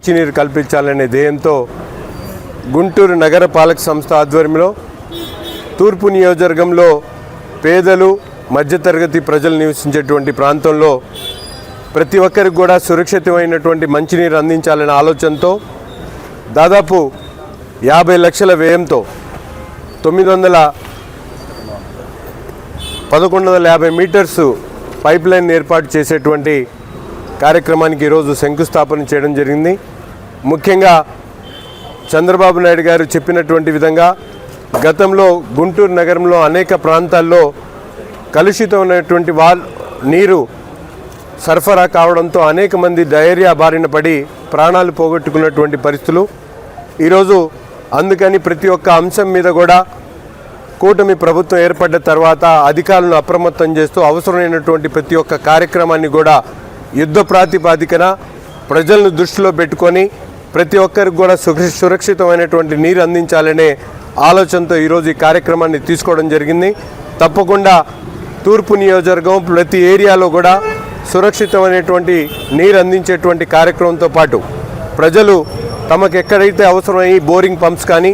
మంచినీరు కల్పించాలనే ధ్యేయంతో గుంటూరు నగర పాలక సంస్థ ఆధ్వర్యంలో తూర్పు నియోజకవర్గంలో పేదలు మధ్యతరగతి ప్రజలు నివసించేటువంటి ప్రాంతంలో ప్రతి ఒక్కరికి కూడా సురక్షితమైనటువంటి మంచినీరు అందించాలనే ఆలోచనతో దాదాపు 50 లక్షల వ్యయంతో 1150 మీటర్స్ పైప్ లైన్ ఏర్పాటు చేసేటువంటి కార్యక్రమానికి ఈరోజు శంకుస్థాపన చేయడం జరిగింది. ముఖ్యంగా చంద్రబాబు నాయుడు గారు చెప్పినటువంటి విధంగా గతంలో గుంటూరు నగరంలో అనేక ప్రాంతాల్లో కలుషితమైనటువంటి నీరు సరఫరా కావడంతో అనేక మంది డయేరియా బారిన పడి ప్రాణాలు పోగొట్టుకున్నటువంటి పరిస్థితులు. ఈరోజు అందుకని ప్రతి ఒక్క అంశం మీద కూడా కూటమి ప్రభుత్వం ఏర్పడ్డ తర్వాత అధికారులను అప్రమత్తం చేస్తూ అవసరమైనటువంటి ప్రతి ఒక్క కార్యక్రమాన్ని కూడా యుద్ధ ప్రాతిపదికన ప్రజలను దృష్టిలో పెట్టుకొని ప్రతి ఒక్కరికి కూడా సురక్షితమైనటువంటి నీరు అందించాలనే ఆలోచనతో ఈరోజు ఈ కార్యక్రమాన్ని తీసుకోవడం జరిగింది. తప్పకుండా తూర్పు నియోజకవర్గం ప్రతి ఏరియాలో కూడా సురక్షితమైనటువంటి నీరు అందించేటువంటి కార్యక్రమంతో పాటు ప్రజలు తమకు ఎక్కడైతే అవసరమై బోరింగ్ పంప్స్ కానీ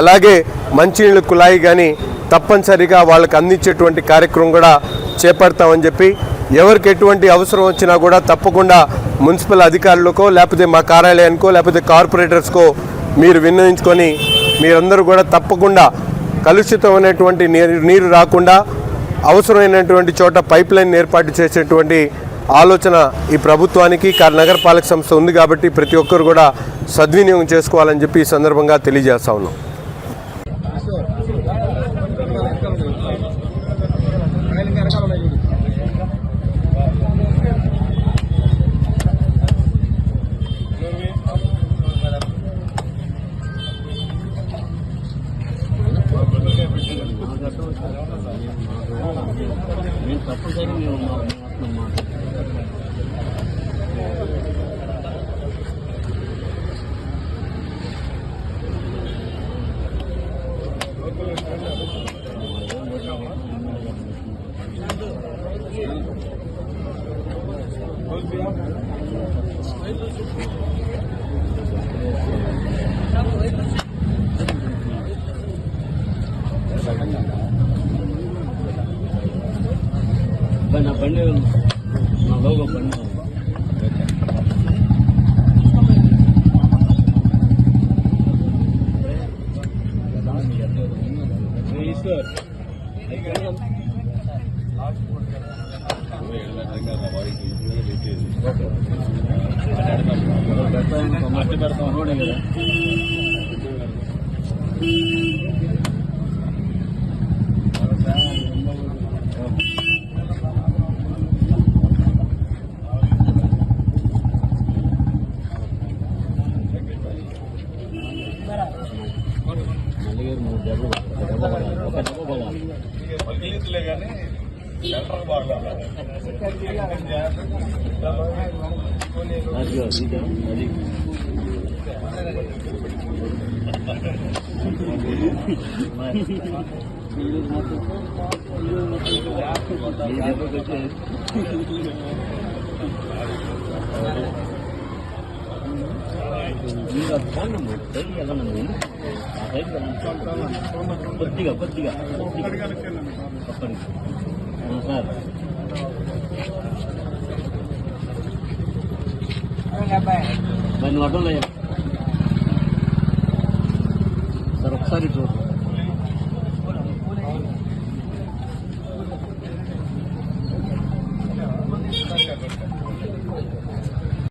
అలాగే మంచినీళ్ళ కుళాయి కానీ తప్పనిసరిగా వాళ్ళకి అందించేటువంటి కార్యక్రమం కూడా చేపడతామని చెప్పి ఎవరికి ఎటువంటి అవసరం వచ్చినా కూడా తప్పకుండా మున్సిపల్ అధికారులకో లేకపోతే మా కార్యాలయానికో లేకపోతే కార్పొరేటర్స్కో మీరు విన్నవించుకొని మీరందరూ కూడా తప్పకుండా కలుషితమైనటువంటి నీరు రాకుండా అవసరమైనటువంటి చోట పైప్ లైన్ ఏర్పాటు చేసేటువంటి ఆలోచన ఈ ప్రభుత్వానికి నగరపాలక సంస్థ ఉంది కాబట్టి ప్రతి ఒక్కరు కూడా సద్వినియోగం చేసుకోవాలని చెప్పి ఈ సందర్భంగా తెలియజేస్తా ఉన్నాం. నా బండి నా లోగో బండి పెడతాం రోడ్ కదా కొద్దిగా సార్ దాన్ని వడ్డలేదు సార్ ఒకసారి చూడండి.